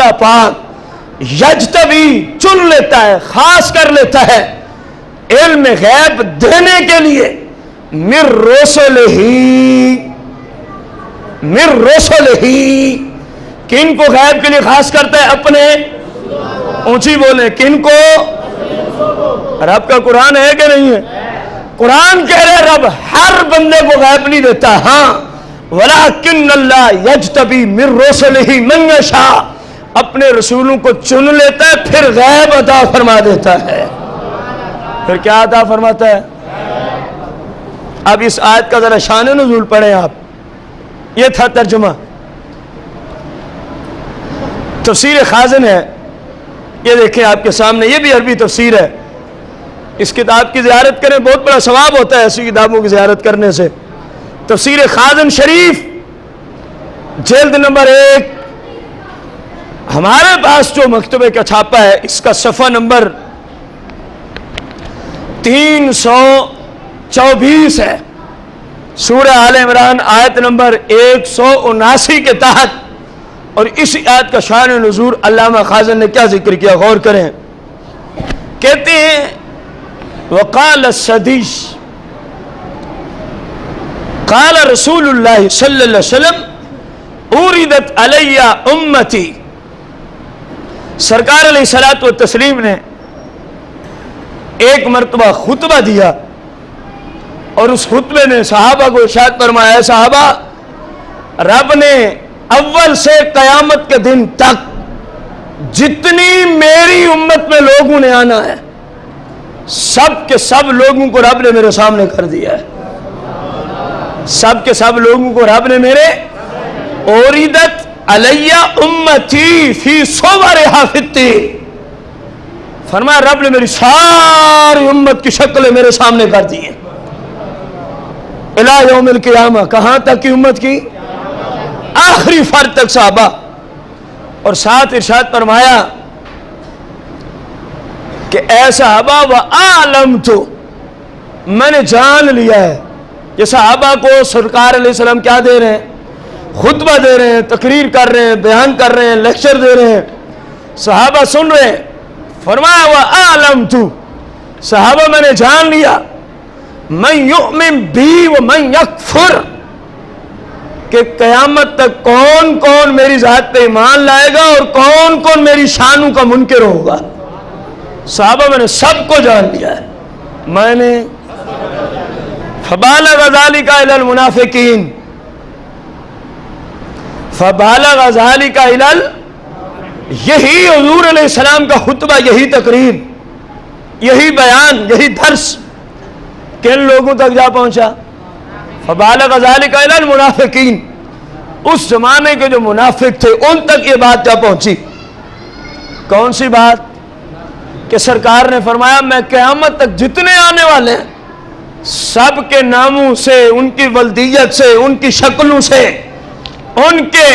اللہ پاک یجتبی چن لیتا ہے، خاص کر لیتا ہے علم غیب دینے کے لیے من رسلہ، کن کو غیب کے لیے خاص کرتا ہے؟ اپنے، اونچی بولیں، کن کو؟ رب کا قرآن ہے کہ نہیں ہے؟ قرآن کہہ رہے رب ہر بندے کو غیب نہیں دیتا، ہاں وَلَكِنَّ اللَّهَ يَجْتَبِي مِن رُّسُلِهِ مَن يَشَاءُ، اپنے رسولوں کو چن لیتا ہے پھر غیب عطا فرما دیتا ہے۔ پھر کیا عطا فرماتا ہے؟ اب اس آیت کا ذرا شان نزول پڑھیں آپ، یہ تھا ترجمہ۔ تفسیر خازن ہے، یہ دیکھیں آپ کے سامنے، یہ بھی عربی تفسیر ہے۔ اس کتاب کی زیارت کریں، بہت بڑا ثواب ہوتا ہے ایسی کتابوں کی زیارت کرنے سے۔ تفسیر خازن شریف جلد نمبر 1، ہمارے پاس جو مکتبے کا چھاپا ہے اس کا صفحہ نمبر 324 ہے، سورہ آل عمران آیت نمبر 179 کے تحت، اور اس آیت کا شان نزول علامہ خازن نے کیا ذکر کیا، غور کریں۔ کہتے ہیں وقال السدیش قال رسول اللہ صلی اللہ علیہ وسلم اوردت علی امتی، سرکار علیہ الصلوۃ والتسلیم نے ایک مرتبہ خطبہ دیا، اور اس خطبے میں صحابہ کو ارشاد فرمایا، اے صحابہ، رب نے اول سے قیامت کے دن تک جتنی میری امت میں لوگوں نے آنا ہے، سب کے سب لوگوں کو رب نے میرے سامنے کر دیا ہے، سب کے سب لوگوں کو رب نے میرے اوریدت علی امتی فی صورہا فی التین، فرمایا رب نے میری ساری امت کی شکلیں میرے سامنے کر دی ہیں، الی یوم القیامہ، کہاں تک کی امت کی؟ آخری فرد تک صحابہ۔ اور ساتھ ارشاد فرمایا کہ اے صحابہ وَأَعْلَمْتُ، میں نے جان لیا ہے۔ یہ صحابہ کو سرکار علیہ السلام کیا دے رہے ہیں؟ خطبہ دے رہے ہیں، تقریر کر رہے ہیں، بیان کر رہے ہیں، لیکچر دے رہے ہیں، صحابہ سن رہے ہیں۔ فرمایا وَأَعْلَمْتُ، صحابہ میں نے جان لیا، مَن يُؤْمِن بِي وَمَن يَكْفُرْ، کہ قیامت تک کون کون میری ذات پہ ایمان لائے گا اور کون کون میری شانوں کا منکر ہوگا۔ صحابہ میں نے سب کو جان لیا ہے، میں نے فَبَالَغَ ذَلِكَ إِلَى الْمُنَافِقِينَ، فَبَالَغَ ذَلِكَ إِلَى، یہی حضور علیہ السلام کا خطبہ، یہی تقریر، یہی بیان، یہی درس کن لوگوں تک جا پہنچا؟ فَبَالَغَ ذَلِكَ إِلَى الْمُنَافِقِينَ، اس زمانے کے جو منافق تھے ان تک یہ بات جا پہنچی۔ کون سی بات؟ کہ سرکار نے فرمایا میں قیامت تک جتنے آنے والے ہیں سب کے ناموں سے، ان کی ولدیت سے، ان کی شکلوں سے، ان کے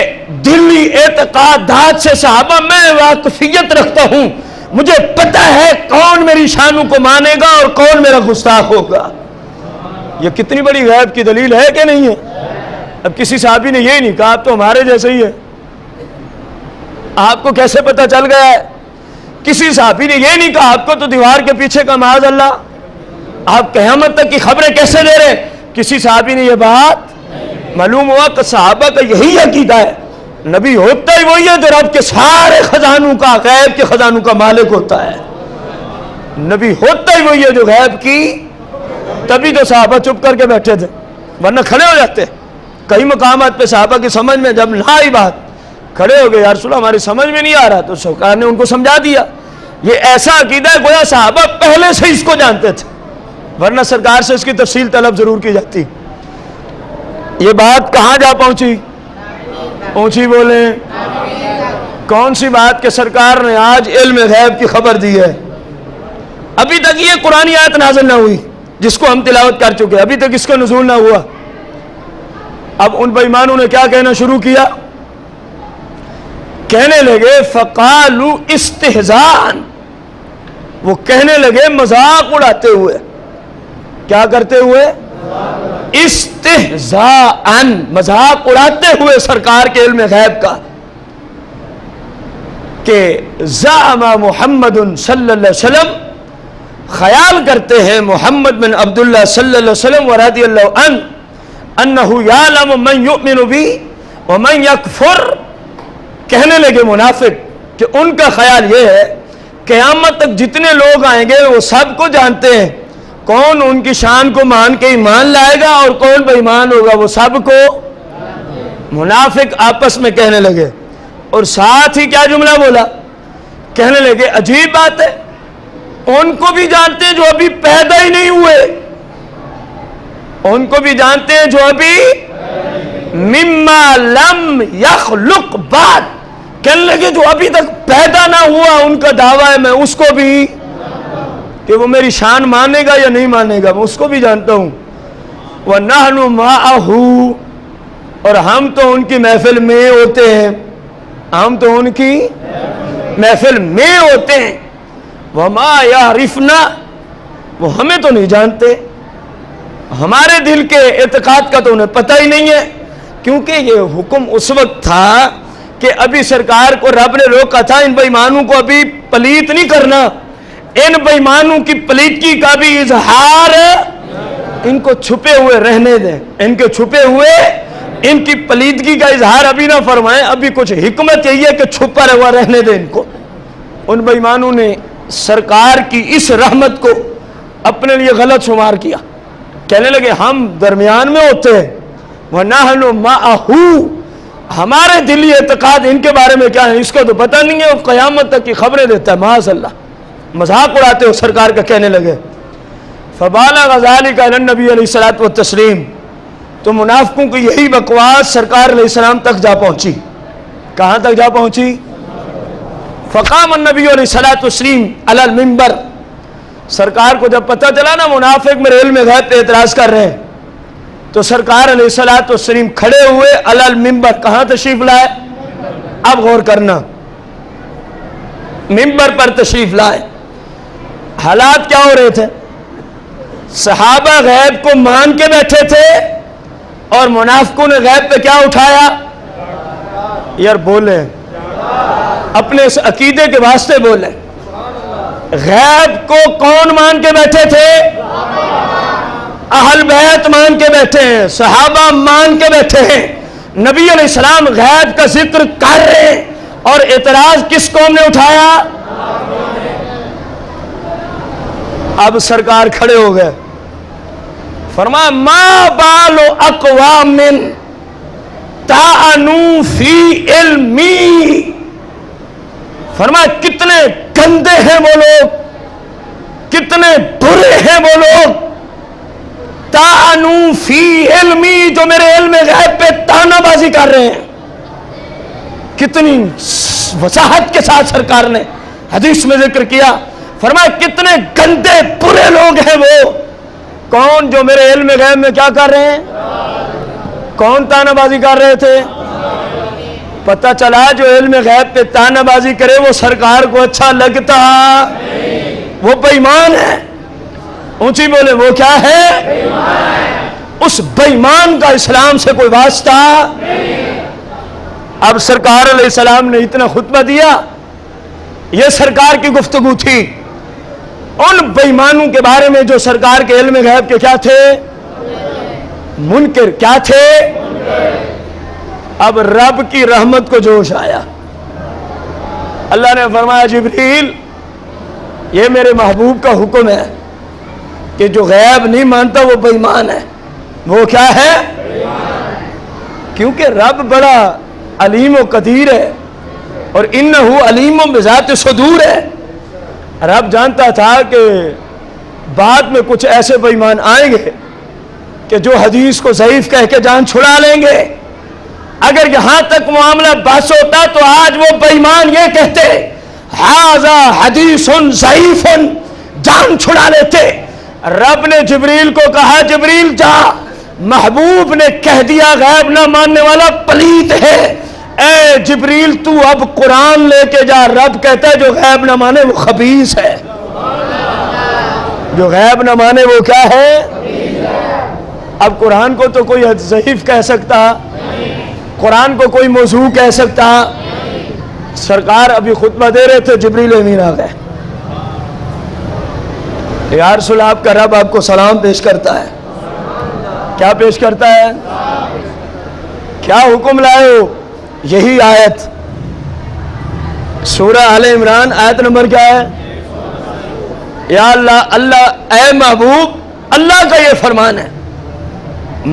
دلی اعتقادات سے صحابہ میں واقفیت رکھتا ہوں، مجھے پتہ ہے کون میری شانوں کو مانے گا اور کون میرا گستاخ ہوگا۔ یہ کتنی بڑی غیب کی دلیل ہے کہ نہیں ہے؟ اب کسی صحابی نے یہ نہیں کہا آپ تو ہمارے جیسے ہی ہے، آپ کو کیسے پتہ چل گیا ہے؟ کسی صحابی نے یہ نہیں کہا آپ کو تو دیوار کے پیچھے کا معاذ اللہ، آپ قیامت تک کی خبریں کیسے دے رہے؟ کسی صحابی نے یہ بات، معلوم ہوا کہ صحابہ کا یہی عقیدہ ہے، نبی ہوتا ہی وہی ہے جو رب کے سارے خزانوں کا، غیب کے خزانوں کا مالک ہوتا ہے، نبی ہوتا ہی وہی ہے جو غیب کی، تبھی تو صحابہ چپ کر کے بیٹھے تھے، ورنہ کھڑے ہو جاتے۔ کئی مقامات پہ صحابہ کی سمجھ میں جب نہ آئی بات، کھڑے ہو گئے، یا رسول اللہ ہماری سمجھ میں نہیں آ رہا، تو سرکار نے ان کو سمجھا دیا۔ یہ ایسا عقیدہ ہے گویا صحابہ پہلے سے اس کو جانتے تھے، ورنہ سرکار سے اس کی تفصیل طلب ضرور کی جاتی۔ یہ بات کہاں جا پہنچی؟ اونچی بولیں، کون سی بات کہ سرکار نے آج علم غیب کی خبر دی ہے؟ ابھی تک یہ قرآنی آیت نازل نہ ہوئی جس کو ہم تلاوت کر چکے، ابھی تک اس کا نزول نہ ہوا۔ اب ان بے ایمانوں نے کیا کہنا شروع کیا؟ کہنے لگے فقالوا استہزاءً، وہ کہنے لگے مذاق اڑاتے ہوئے، کیا کرتے ہوئے؟ استہزاءً، مذاق اڑاتے ہوئے سرکار کے علم غیب کا، کہ زعم محمد صلی اللہ علیہ وسلم، خیال کرتے ہیں محمد بن عبداللہ صلی اللہ علیہ وسلم ورضی اللہ عنہ، انہ یعلم من یؤمن بی ومن یکفر، کہنے لگے منافق کہ ان کا خیال یہ ہے قیامت تک جتنے لوگ آئیں گے وہ سب کو جانتے ہیں، کون ان کی شان کو مان کے ایمان لائے گا اور کون بے ایمان ہوگا وہ سب کو۔ منافق آپس میں کہنے لگے، اور ساتھ ہی کیا جملہ بولا، کہنے لگے عجیب بات ہے، ان کو بھی جانتے ہیں جو ابھی پیدا ہی نہیں ہوئے، ان کو بھی جانتے ہیں جو ابھی مما لم یخلق بعد، کہنے لگے جو ابھی تک پیدا نہ ہوا ان کا دعویٰ ہے، میں اس کو بھی، کہ وہ میری شان مانے گا یا نہیں مانے گا میں اس کو بھی جانتا ہوں۔ وَنَحْنُ مَعَهُ، اور ہم تو ان کی محفل میں ہوتے ہیں، ہم تو ان کی محفل میں ہوتے ہیں۔ وَمَا يَعْرِفْنَا، وہ ہمیں تو نہیں جانتے، ہمارے دل کے اعتقاد کا تو انہیں پتہ ہی نہیں ہے، کیونکہ یہ حکم اس وقت تھا کہ ابھی سرکار کو رب نے روکا تھا ان بے ایمانوں کو ابھی پلیت نہیں کرنا، ان بے ایمانوں کی پلیتگی کا بھی اظہار ان کو چھپے ہوئے رہنے دیں، ان کے چھپے ہوئے ان کی پلیتگی کا اظہار ابھی نہ فرمائیں، ابھی کچھ حکمت یہی ہے کہ چھپا ہوا رہنے دیں ان کو۔ ان بے ایمانوں نے سرکار کی اس رحمت کو اپنے لیے غلط شمار کیا، کہنے لگے ہم درمیان میں ہوتے ہیں، وَنَحْنُ مَعَهُ، ہمارے دلی اعتقاد ان کے بارے میں کیا ہے اس کو تو پتہ نہیں ہے، وہ قیامت تک کی خبریں دیتا ہے، معاذ اللہ، مذاق اڑاتے ہو سرکار کا، کہنے لگے۔ فَبَالَغَ ذَلِكَ إِلَى النَّبِيِّ علیہ الصلوٰۃ وَالتَّسْلِيمِ، تو منافقوں کی یہی بکواس سرکار علیہ السلام تک جا پہنچی، کہاں تک جا پہنچی؟ فقام النبی علیہ الصلوٰۃ والتسلیم علی المنبر، سرکار کو جب پتہ چلا نا منافق میرے علم غیب پہ اعتراض کر رہے ہیں، تو سرکار علیہ الصلوٰۃ والتسلیم کھڑے ہوئے علی المنبر، کہاں تشریف لائے؟ اب غور کرنا، منبر پر تشریف لائے۔ حالات کیا ہو رہے تھے؟ صحابہ غیب کو مان کے بیٹھے تھے اور منافقوں نے غیب پہ کیا اٹھایا؟ یار بولے، اپنے اس عقیدے کے واسطے بولے، غیب کو کون مان کے بیٹھے تھے؟ اہل بیت مان کے بیٹھے ہیں، صحابہ مان کے بیٹھے ہیں، نبی علیہ السلام غیب کا ذکر کر رہے ہیں، اور اعتراض کس قوم نے اٹھایا؟ اب سرکار کھڑے ہو گئے، فرمایا ما بال اقوام طعنوا فی علمی، فرمایا کتنے گندے ہیں وہ لوگ، کتنے برے ہیں وہ لوگ، طعنوا فی علمی، جو میرے علم غیب پہ طعنہ بازی کر رہے ہیں۔ کتنی وضاحت کے ساتھ سرکار نے حدیث میں ذکر کیا، فرمایا کتنے گندے برے لوگ ہیں وہ، کون؟ جو میرے علم غیب میں کیا کر رہے ہیں؟ کون طعنہ بازی کر رہے تھے؟ پتہ چلا جو علم غیب پہ طعنہ بازی کرے وہ سرکار کو اچھا لگتا، وہ بے ایمان ہے، اونچی بولے وہ کیا ہے؟ اس بے ایمان کا اسلام سے کوئی واسطہ۔ اب سرکار علیہ السلام نے اتنا خطبہ دیا، یہ سرکار کی گفتگو تھی ان بے ایمانوں کے بارے میں جو سرکار کے علم غیب کے کیا تھے؟ منکر، کیا تھے؟ اب رب کی رحمت کو جوش آیا، اللہ نے فرمایا جبریل یہ میرے محبوب کا حکم ہے کہ جو غیب نہیں مانتا وہ بے ایمان ہے۔ وہ کیا ہے؟ کیونکہ رب بڑا علیم و قدیر ہے، اور انہ علیم بذات صدور ہے۔ رب جانتا تھا کہ بعد میں کچھ ایسے بے ایمان آئیں گے کہ جو حدیث کو ضعیف کہہ کے جان چھڑا لیں گے۔ اگر یہاں تک معاملہ بس ہوتا تو آج وہ بے ایمان یہ کہتے ھذا حدیث ضعیف، جان چھڑا لیتے۔ رب نے جبریل کو کہا جبریل جا، محبوب نے کہہ دیا غیب نہ ماننے والا پلیت ہے، اے جبریل تو اب قرآن لے کے جا۔ رب کہتا ہے جو غیب نہ مانے وہ خبیث ہے، جو غیب نہ مانے وہ کیا ہے؟ اب قرآن کو تو کوئی ضعیف کہہ سکتا، قرآن کو کوئی موضوع کہہ سکتا، سرکار ابھی خطبہ دے رہے تھے، جبریل امین آ گئے. یا رسول اللہ، آپ کا رب آپ کو سلام پیش کرتا ہے. کیا پیش کرتا ہے؟ کیا حکم لائے ہو؟ یہی آیت سورہ آل عمران آیت نمبر کیا ہے؟ یا اللہ اے محبوب، اللہ کا یہ فرمان ہے،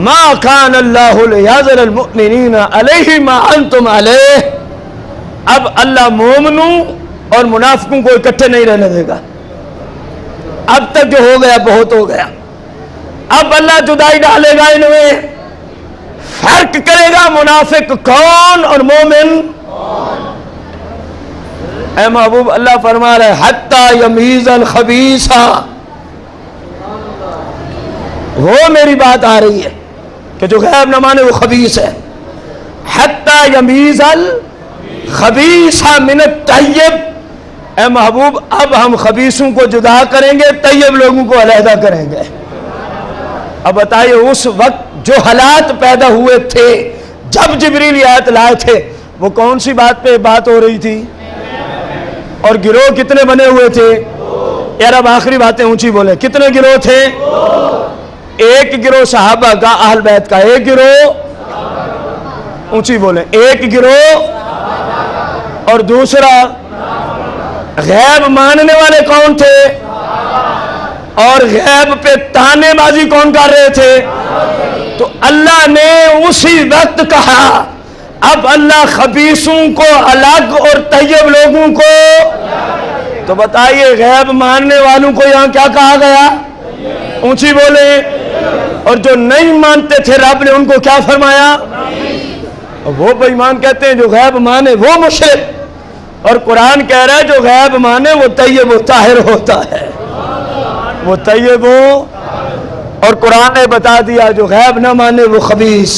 ما کان اللہ لیذر المؤمنین علیہ ما انتم علیہ. اب اللہ مومنوں اور منافقوں کو اکٹھے نہیں رہنے دے گا. اب تک جو ہو گیا بہت ہو گیا. اب اللہ جدائی ڈالے گا، ان میں فرق کرے گا منافق کون اور مومن. اے محبوب، اللہ فرما رہے حتی یمیز الخبیث. وہ میری بات آ رہی ہے کہ جو غیب نہ مانے وہ خبیث ہے. حتی یمیز الخبیث من الطیب. اے محبوب، اب ہم خبیثوں کو جدا کریں گے، طیب لوگوں کو علیحدہ کریں گے. اب بتائیے اس وقت جو حالات پیدا ہوئے تھے جب جبریل یہ آیت لائے تھے، وہ کون سی بات پہ بات ہو رہی تھی؟ اور گروہ کتنے بنے ہوئے تھے؟ یار اب آخری باتیں اونچی بولے. کتنے گروہ تھے؟ ایک گروہ صحابہ کا، اہل بیت کا. ایک گروہ اونچی بولے، ایک گروہ. اور دوسرا غیب ماننے والے کون تھے؟ اور غیب پہ تانے بازی کون کر رہے تھے؟ تو اللہ نے اسی وقت کہا اب اللہ خبیثوں کو الگ اور طیب لوگوں کو. تو بتائیے غیب ماننے والوں کو یہاں کیا کہا گیا؟ اونچی بولے. اور جو نہیں مانتے تھے رب نے ان کو کیا فرمایا؟ وہ بے ایمان کہتے ہیں جو غیب مانے وہ مشرک. اور قرآن کہہ رہا ہے جو غیب مانے وہ طیب و طاہر ہوتا ہے، وہ طیب ہو. اور قرآن نے بتا دیا جو غیب نہ مانے وہ خبیث.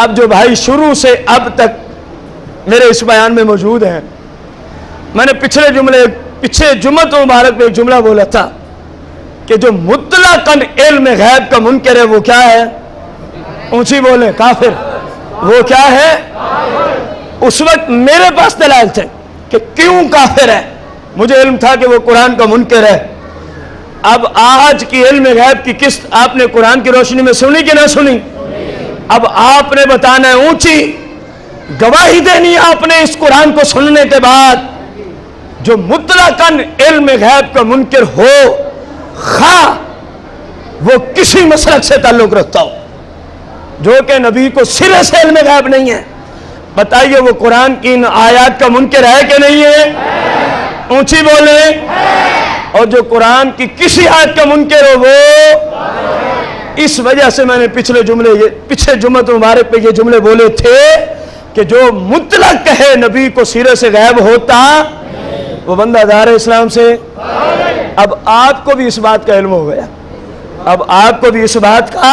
اب جو بھائی شروع سے اب تک میرے اس بیان میں موجود ہیں، میں نے پچھلے جمعہ مبارک میں ایک جملہ بولا تھا کہ جو مطلقاً علم غیب کا منکر ہے وہ کیا ہے؟ اونچی بولیں، کافر. وہ کیا ہے؟ اس وقت میرے پاس دلائل تھے کہ کیوں کافر ہے. مجھے علم تھا کہ وہ قرآن کا منکر ہے. اب آج کی علم غیب کی قسط آپ نے قرآن کی روشنی میں سنی کہ نہ سنی؟ اب آپ نے بتانا ہے، اونچی گواہی دینی آپ نے اس قرآن کو سننے کے بعد. جو مطلقاً علم غیب کا منکر ہو، خواہ وہ کسی مسلک سے تعلق رکھتا ہو، جو کہ نبی کو سرے سے علم غیب نہیں ہے، بتائیے وہ قرآن کی ان آیات کا منکر ہے کہ نہیں ہے؟ اونچی بولیں. اور جو قرآن کی کسی آیت کا منکر ہو وہ. اس وجہ سے میں نے پچھلے جمعہ مبارک پہ یہ جملے بولے تھے کہ جو مطلق کہے نبی کو سیرے سے غیب ہوتا وہ بندہ دار اسلام سے. اب آپ کو بھی اس بات کا علم ہو گیا، اب آپ کو بھی اس بات کا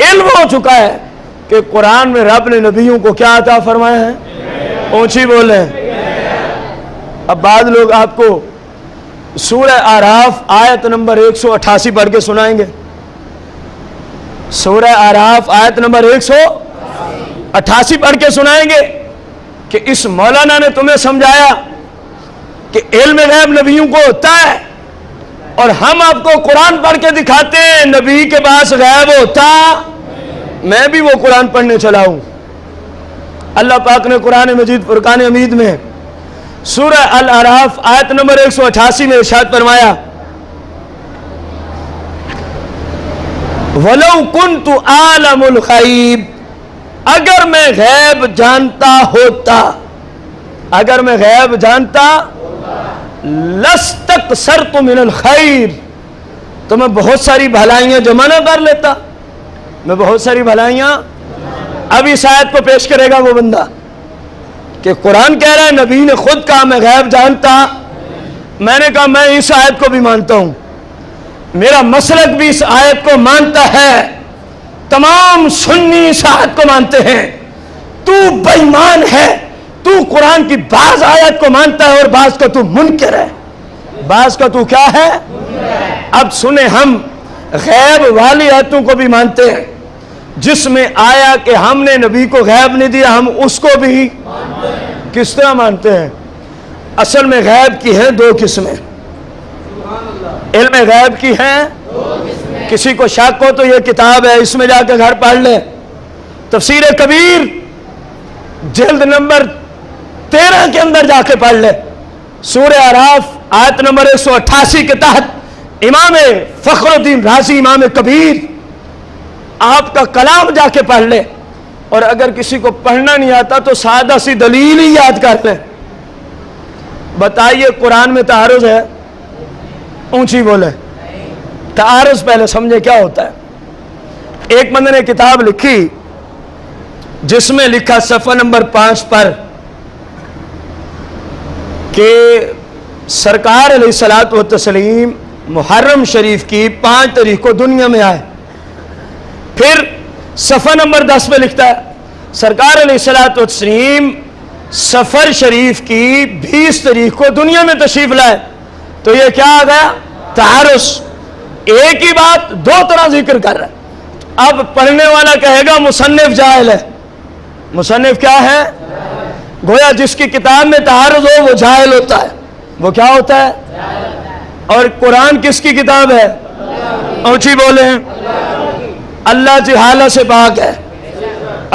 علم ہو چکا ہے کہ قرآن میں رب نے نبیوں کو کیا عطا فرمایا ہے؟ اونچی بولیں. اب بعض لوگ آپ کو سورہ اعراف آیت نمبر 188 پڑھ کے سنائیں گے. سورہ اعراف آیت نمبر 188 پڑھ کے سنائیں گے کہ اس مولانا نے تمہیں سمجھایا کہ علم غیب نبیوں کو ہوتا ہے، اور ہم آپ کو قرآن پڑھ کے دکھاتے ہیں نبی کے پاس غیب ہوتا. میں بھی وہ قرآن پڑھنے چلا ہوں. اللہ پاک نے قرآن مجید فرقان حمید میں سورہ الاعراف آیت نمبر 188 میں ارشاد فرمایا وَلَوْ كُنْتُ أَعْلَمُ الْغَيْبِ. اگر میں غیب جانتا ہوتا، اگر میں غیب جانتا لَاسْتَكْثَرْتُ مِنَ الْخَيْرِ، تو میں بہت ساری بھلائیاں جمع نہ کر لیتا. میں بہت ساری بھلائیاں. اب اس آیت کو پیش کرے گا وہ بندہ کہ قرآن کہہ رہا ہے نبی نے خود کہا میں غیب جانتا. میں نے کہا میں اس آیت کو بھی مانتا ہوں، میرا مسلک بھی اس آیت کو مانتا ہے، تمام سنی اس آیت کو مانتے ہیں. تو بے ایمان ہے، تو قرآن کی بعض آیت کو مانتا ہے اور بعض کا تو منکر ہے. بعض کا تو کیا ہے؟ اب سنیں، ہم غیب والی آیتوں کو بھی مانتے ہیں جس میں آیا کہ ہم نے نبی کو غیب نہیں دیا، ہم اس کو بھی کس طرح مانتے ہیں؟ اصل میں غیب کی ہیں دو قسمیں، علم غیب کی ہیں کسی کو شک ہو تو یہ کتاب ہے، اس میں جا کے گھر پڑھ لے، تفسیر کبیر جلد نمبر 13 کے اندر جا کے پڑھ لے، سورہ اعراف آیت نمبر 188 کے تحت امام فخر الدین رازی امام کبیر آپ کا کلام جا کے پڑھ لے، اور اگر کسی کو پڑھنا نہیں آتا تو سادہ سی دلیل ہی یاد کر لے۔ بتائیے قرآن میں تعارض ہے؟ اونچی بولے، تعارض پہلے سمجھے کیا ہوتا ہے۔ ایک بندے نے کتاب لکھی جس میں لکھا صفحہ نمبر 5 پر کہ سرکار علیہ الصلوۃ والتسلیم محرم شریف کی 5 تاریخ کو دنیا میں آئے۔ پھر صفحہ نمبر 10 میں لکھتا ہے سرکار علیہ الصلوۃ والتسلیم سفر شریف کی 20 تاریخ کو دنیا میں تشریف لائے۔ تو یہ کیا آ گیا؟ تعارض، ایک ہی بات دو طرح ذکر کر رہا ہے۔ اب پڑھنے والا کہے گا مصنف جاہل ہے۔ مصنف کیا ہے؟ گویا جس کی کتاب میں تعارض ہو وہ جاہل ہوتا ہے۔ وہ کیا ہوتا ہے؟ اور قرآن کس کی کتاب ہے؟ اونچی بولیں، اللہ جہالت سے پاک ہے۔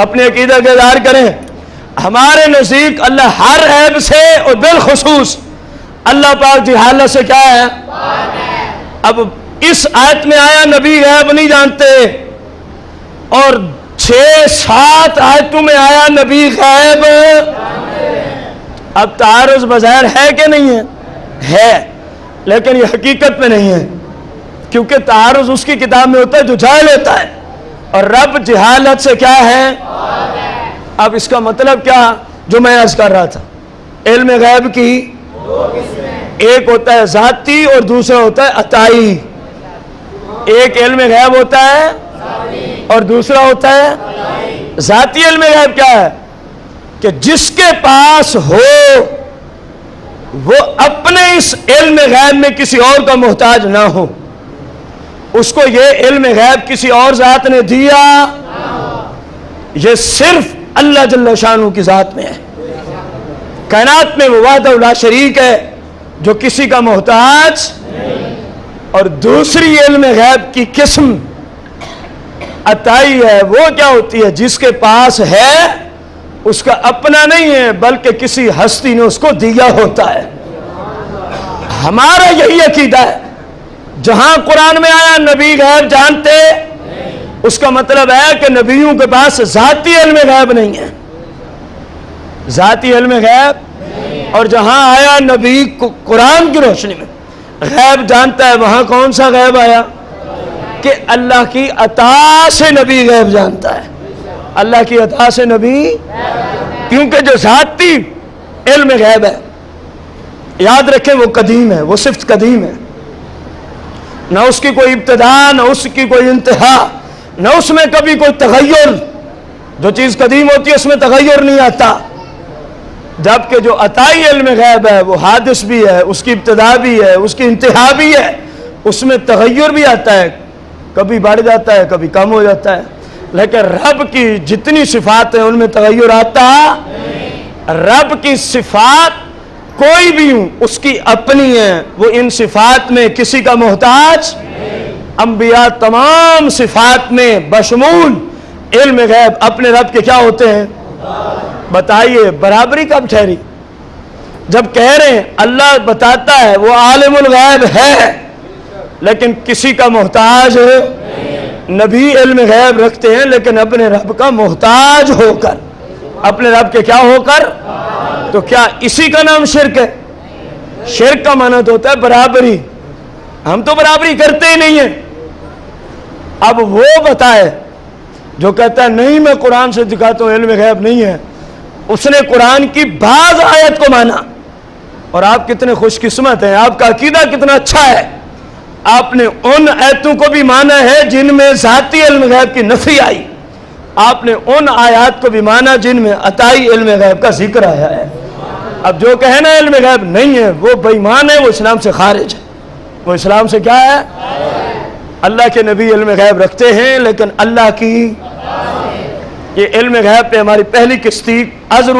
اپنے عقیدہ کا اظہار کریں۔ ہمارے نزدیک اللہ ہر عیب سے اور بالخصوص اللہ پاک جہالت سے کیا ہے؟ اب اس آیت میں آیا نبی غیب نہیں جانتے، اور 6-7 آیتوں میں آیا نبی غیب۔ اب تعارض بظاہر ہے کہ نہیں ہے؟ ہے، لیکن یہ حقیقت میں نہیں ہے، کیونکہ تعارض اس کی کتاب میں ہوتا ہے جو جاہل ہوتا ہے، اور رب جہالت سے کیا ہے؟ اب اس کا مطلب کیا جو میں عرض کر رہا تھا، علم غیب کی ایک ہوتا ہے ذاتی اور دوسرا ہوتا ہے عطائی۔ ایک علم غیب ہوتا ہے اور دوسرا ہوتا ہے ذاتی۔ علم غیب کیا ہے؟ کہ جس کے پاس ہو وہ اپنے اس علم غیب میں کسی اور کا محتاج نہ ہو، اس کو یہ علم غیب کسی اور ذات نے دیا، یہ صرف اللہ جل شانہ کی ذات میں ہے۔ کائنات میں وہ وحدہ لا شریک ہے جو کسی کا محتاج۔ اور دوسری علم غیب کی قسم عطائی ہے، وہ کیا ہوتی ہے؟ جس کے پاس ہے اس کا اپنا نہیں ہے بلکہ کسی ہستی نے اس کو دیا ہوتا ہے۔ ہمارا یہی عقیدہ ہے، جہاں قرآن میں آیا نبی غیب جانتے، اس کا مطلب ہے کہ نبیوں کے پاس ذاتی علم غیب نہیں ہے، ذاتی علم غیب۔ اور جہاں آیا نبی قرآن کی روشنی میں غیب جانتا ہے، وہاں کون سا غیب آیا؟ کہ اللہ کی عطا سے نبی غیب جانتا ہے، اللہ کی عطا سے نبی، کیونکہ جو ذاتی علم غیب ہے یاد رکھیں وہ قدیم ہے، وہ صفت قدیم ہے، نہ اس کی کوئی ابتدا نہ اس کی کوئی انتہا، نہ اس میں کبھی کوئی تغیر۔ جو چیز قدیم ہوتی ہے اس میں تغیر نہیں آتا، جبکہ جو عطائی علم غیب ہے وہ حادث بھی ہے، اس کی ابتدا بھی ہے، اس کی انتہا بھی ہے، اس میں تغیر بھی آتا ہے، کبھی بڑھ جاتا ہے کبھی کم ہو جاتا ہے۔ لیکن رب کی جتنی صفات ہیں ان میں تغیر آتا۔ رب کی صفات کوئی بھی ہوں اس کی اپنی ہے، وہ ان صفات میں کسی کا محتاج۔ انبیاء تمام صفات میں بشمول علم غیب اپنے رب کے کیا ہوتے ہیں؟ بتائیے برابری کب ٹھہری؟ جب کہہ رہے ہیں اللہ بتاتا ہے وہ عالم الغیب ہے لیکن کسی کا محتاج ہے۔ نبی علم غیب رکھتے ہیں لیکن اپنے رب کا محتاج ہو کر، اپنے رب کے کیا ہو کر؟ تو کیا اسی کا نام شرک ہے؟ شرک کا معنی تو ہوتا ہے برابری، ہم تو برابری کرتے ہی نہیں ہیں۔ اب وہ بتائے جو کہتا ہے نہیں میں قرآن سے دکھاتا ہوں علم غیب نہیں ہے، اس نے قرآن کی بعض آیت کو مانا، اور آپ کتنے خوش قسمت ہیں، آپ کا عقیدہ کتنا اچھا ہے، آپ نے ان آیتوں کو بھی مانا ہے جن میں ذاتی علم غیب کی نفی آئی، آپ نے ان آیات کو بھی مانا جن میں عطائی علم غیب کا ذکر آیا ہے۔ اب جو کہنا علم غیب نہیں ہے وہ بے ایمان ہے، وہ اسلام سے خارج ہے۔ وہ اسلام سے کیا ہے؟ اللہ کے نبی علم غیب رکھتے ہیں لیکن اللہ کی یہ علم غیب پہ ہماری پہلی کشتی ازر